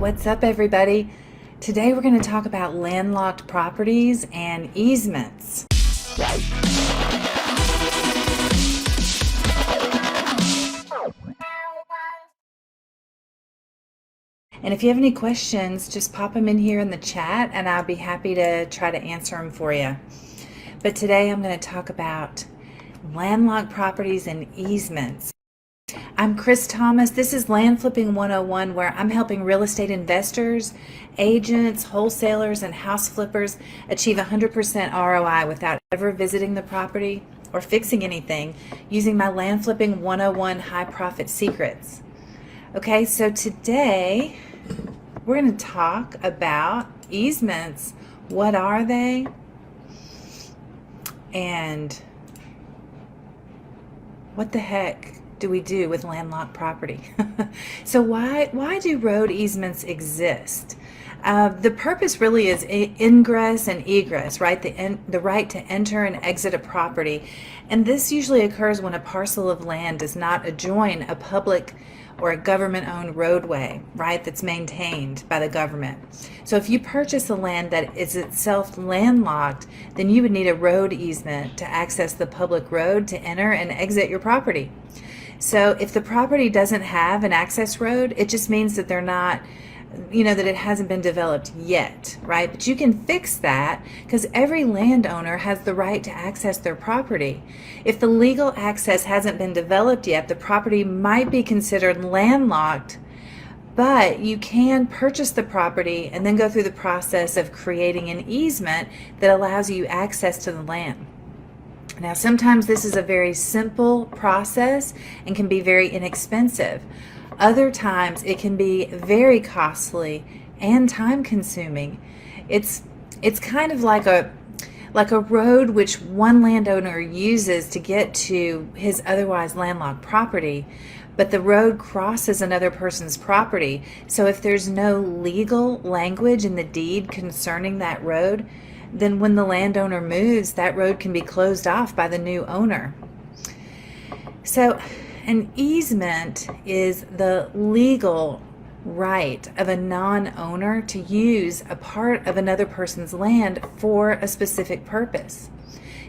what's up everybody? Today we're going to talk about landlocked properties and easements. And if you have any questions, just pop them in here in the chat and I'll be happy to try to answer them for you. But today I'm going to talk about landlocked properties and easements. I'm Chris Thomas. This is Land Flipping 101, where I'm helping real estate investors, agents, wholesalers, and house flippers achieve 100% ROI without ever visiting the property or fixing anything using my Land Flipping 101 high profit secrets. Okay, so today we're going to talk about easements. What are they? And what the heck do we do with landlocked property? So why do road easements exist? The purpose really is ingress and egress, right? The right to enter and exit a property. And this usually occurs when a parcel of land does not adjoin a public or a government-owned roadway, right, that's maintained by the government. So if you purchase a land that is itself landlocked, then you would need a road easement to access the public road to enter and exit your property. So if the property doesn't have an access road, it just means that they're not, that it hasn't been developed yet, right? But you can fix that because every landowner has the right to access their property. If the legal access hasn't been developed yet, the property might be considered landlocked, but you can purchase the property and then go through the process of creating an easement that allows you access to the land. Now, sometimes this is a very simple process and can be very inexpensive. Other times it can be very costly and time consuming. It's kind of like a road which one landowner uses to get to his otherwise landlocked property, but the road crosses another person's property. So if there's no legal language in the deed concerning that road, then when the landowner moves, that road can be closed off by the new owner. So an easement is the legal right of a non-owner to use a part of another person's land for a specific purpose.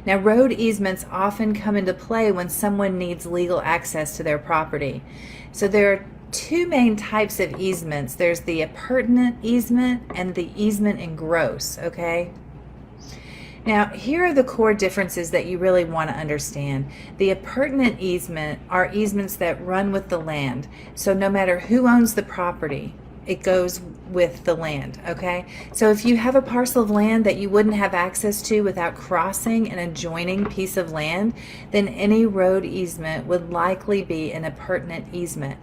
Now, road easements often come into play when someone needs legal access to their property. So there are two main types of easements. There's the appurtenant easement and the easement in gross, okay? Now, here are the core differences that you really want to understand. The appurtenant easement are easements that run with the land. So no matter who owns the property, it goes with the land, okay? So if you have a parcel of land that you wouldn't have access to without crossing an adjoining piece of land, then any road easement would likely be an appurtenant easement.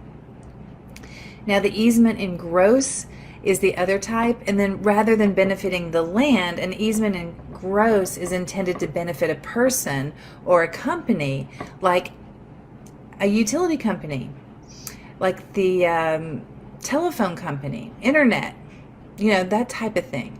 Now, the easement in gross is the other type, and then rather than benefiting the land, an easement in gross is intended to benefit a person or a company, like a utility company, like the telephone company, internet, that type of thing.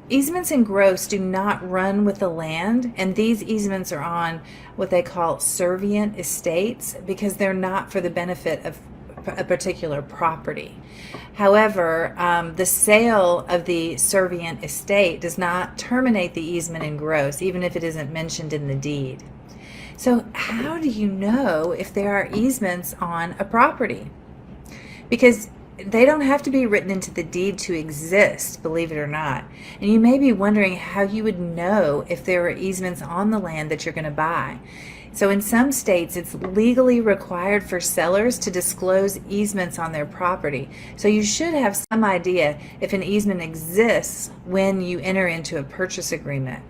Easements in gross do not run with the land, and these easements are on what they call servient estates because they're not for the benefit of a particular property. However, the sale of the servient estate does not terminate the easement in gross, even if it isn't mentioned in the deed. So how do you know if there are easements on a property? Because they don't have to be written into the deed to exist, believe it or not. And you may be wondering how you would know if there are easements on the land that you're going to buy. So in some states, it's legally required for sellers to disclose easements on their property. So you should have some idea if an easement exists when you enter into a purchase agreement.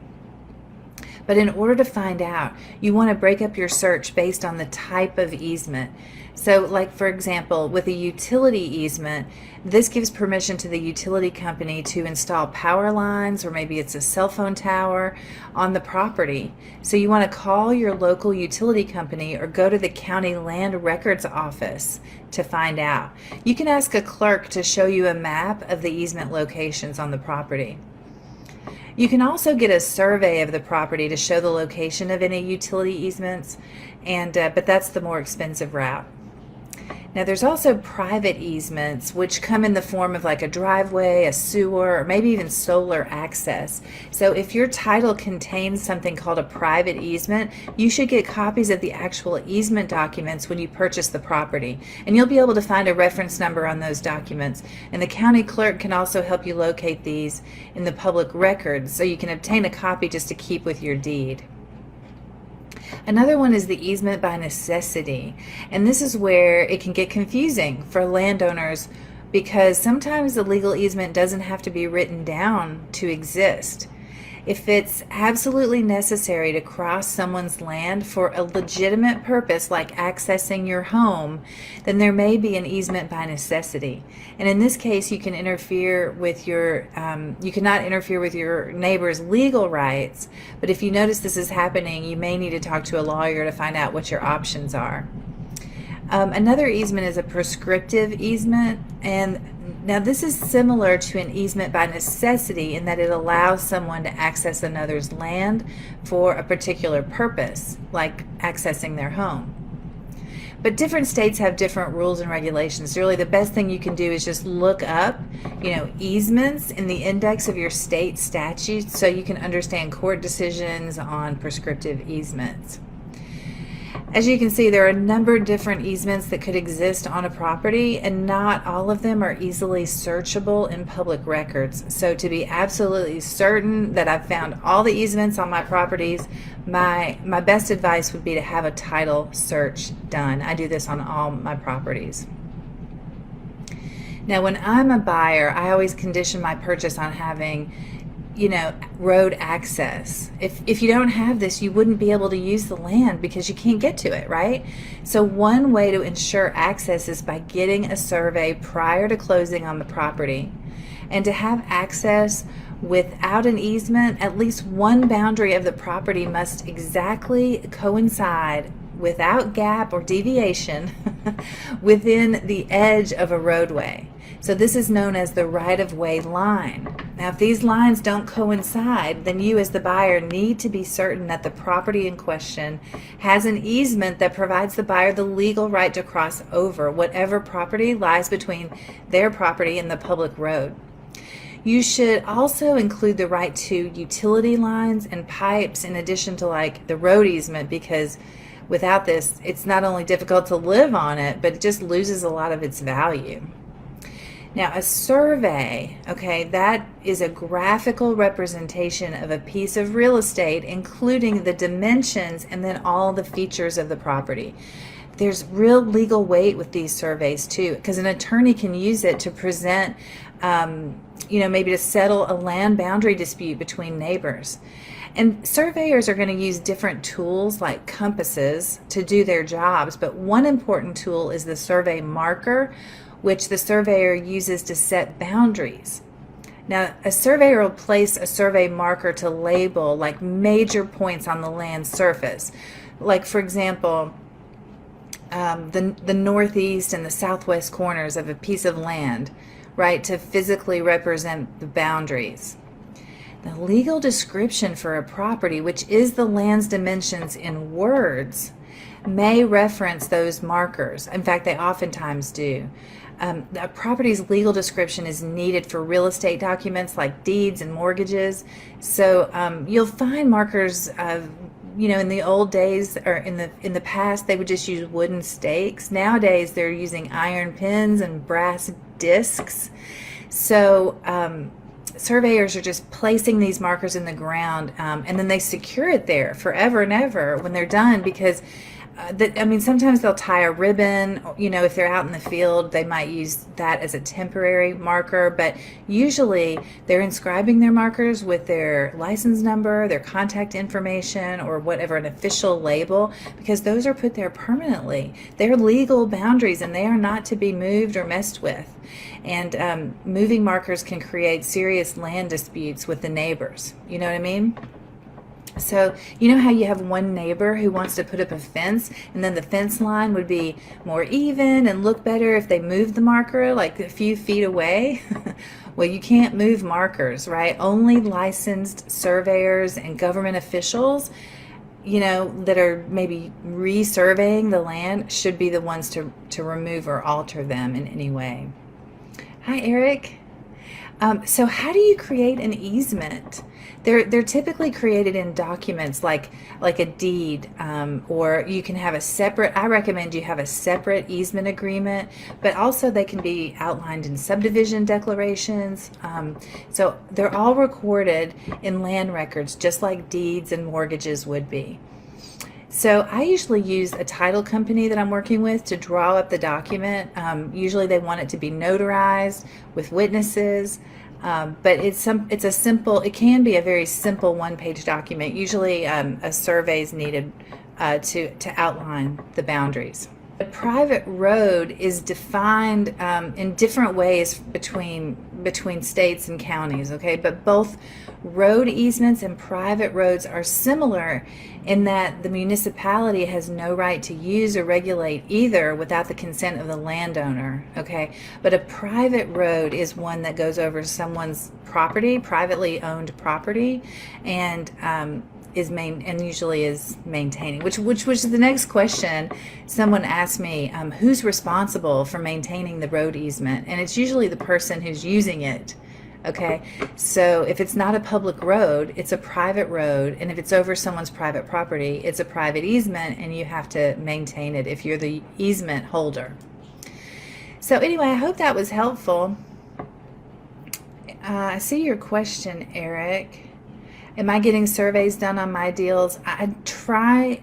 But in order to find out, you want to break up your search based on the type of easement. So like, for example, with a utility easement, this gives permission to the utility company to install power lines, or maybe it's a cell phone tower on the property. So you want to call your local utility company or go to the county land records office to find out. You can ask a clerk to show you a map of the easement locations on the property. You can also get a survey of the property to show the location of any utility easements, but that's the more expensive route. Now, there's also private easements, which come in the form of like a driveway, a sewer, or maybe even solar access. So if your title contains something called a private easement, you should get copies of the actual easement documents when you purchase the property. And you'll be able to find a reference number on those documents. And the county clerk can also help you locate these in the public records, so you can obtain a copy just to keep with your deed. Another one is the easement by necessity, and this is where it can get confusing for landowners because sometimes the legal easement doesn't have to be written down to exist. If it's absolutely necessary to cross someone's land for a legitimate purpose like accessing your home, then there may be an easement by necessity. And in this case, you can interfere with you cannot interfere with your neighbor's legal rights, but if you notice this is happening, you may need to talk to a lawyer to find out what your options are. Another easement is a prescriptive easement, and now this is similar to an easement by necessity in that it allows someone to access another's land for a particular purpose, like accessing their home. But different states have different rules and regulations. Really, the best thing you can do is just look up, easements in the index of your state statutes so you can understand court decisions on prescriptive easements. As you can see, there are a number of different easements that could exist on a property, and not all of them are easily searchable in public records. So to be absolutely certain that I've found all the easements on my properties, my best advice would be to have a title search done. I do this on all my properties. Now, when I'm a buyer, I always condition my purchase on having road access. If you don't have this, you wouldn't be able to use the land because you can't get to it, right? So one way to ensure access is by getting a survey prior to closing on the property. And to have access without an easement, at least one boundary of the property must exactly coincide without gap or deviation within the edge of a roadway. So this is known as the right-of-way line. Now, if these lines don't coincide, then you as the buyer need to be certain that the property in question has an easement that provides the buyer the legal right to cross over whatever property lies between their property and the public road. You should also include the right to utility lines and pipes in addition to like the road easement, because without this, it's not only difficult to live on it, but it just loses a lot of its value. Now, a survey, okay, that is a graphical representation of a piece of real estate, including the dimensions and then all the features of the property. There's real legal weight with these surveys too, because an attorney can use it to present, maybe to settle a land boundary dispute between neighbors. And surveyors are going to use different tools like compasses to do their jobs, but one important tool is the survey marker, which the surveyor uses to set boundaries. Now, a surveyor will place a survey marker to label like major points on the land surface. Like, for example, the northeast and the southwest corners of a piece of land, right, to physically represent the boundaries. The legal description for a property, which is the land's dimensions in words, may reference those markers. In fact, they oftentimes do. A property's legal description is needed for real estate documents like deeds and mortgages. So you'll find markers in the old days or in the past, they would just use wooden stakes. Nowadays, they're using iron pins and brass discs. So surveyors are just placing these markers in the ground, and then they secure it there forever and ever when they're done, because sometimes they'll tie a ribbon, if they're out in the field, they might use that as a temporary marker, but usually they're inscribing their markers with their license number, their contact information, or whatever, an official label, because those are put there permanently. They're legal boundaries and they are not to be moved or messed with. And moving markers can create serious land disputes with the neighbors. You know what I mean? So you know how you have one neighbor who wants to put up a fence, and then the fence line would be more even and look better if they moved the marker like a few feet away? Well, you can't move markers, right? Only licensed surveyors and government officials, that are maybe resurveying the land should be the ones to remove or alter them in any way. Hi, Eric. So how do you create an easement? They're typically created in documents like a deed, or you can have a separate. I recommend you have a separate easement agreement, but also they can be outlined in subdivision declarations. So they're all recorded in land records, just like deeds and mortgages would be. So I usually use a title company that I'm working with to draw up the document. Usually they want it to be notarized with witnesses, but it can be a very simple one-page document. Usually a survey is needed to outline the boundaries. A private road is defined in different ways between states and counties, okay? But both road easements and private roads are similar in that the municipality has no right to use or regulate either without the consent of the landowner, okay? But a private road is one that goes over someone's property, privately owned property, and usually is maintaining, which was the next question. Someone asked me, who's responsible for maintaining the road easement? And it's usually the person who's using it. Okay, so if it's not a public road, it's a private road, and if it's over someone's private property, it's a private easement, and you have to maintain it if you're the easement holder. So anyway, I hope that was helpful. I see your question, Eric. Am I getting surveys done on my deals? I try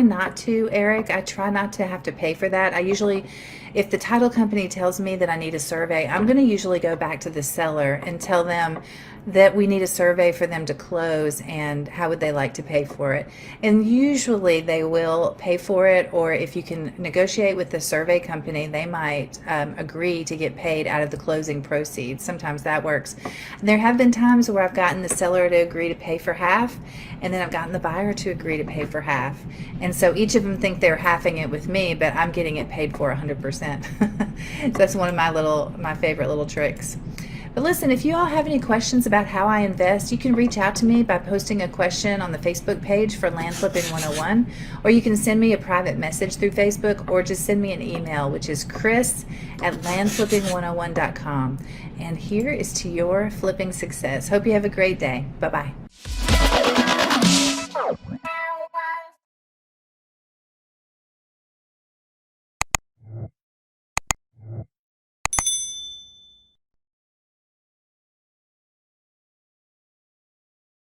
not to, Eric. I try not to have to pay for that. I usually, if the title company tells me that I need a survey, I'm going to usually go back to the seller and tell them that we need a survey for them to close and how would they like to pay for it. And usually they will pay for it, or if you can negotiate with the survey company, they might agree to get paid out of the closing proceeds. Sometimes that works. And there have been times where I've gotten the seller to agree to pay for half, and then I've gotten the buyer to agree to pay for half. And so each of them think they're halving it with me, but I'm getting it paid for 100%. So that's one of my favorite little tricks. But listen, if you all have any questions about how I invest, you can reach out to me by posting a question on the Facebook page for Land Flipping 101, or you can send me a private message through Facebook, or just send me an email, which is chris@landflipping101.com. And here is to your flipping success. Hope you have a great day. Bye-bye.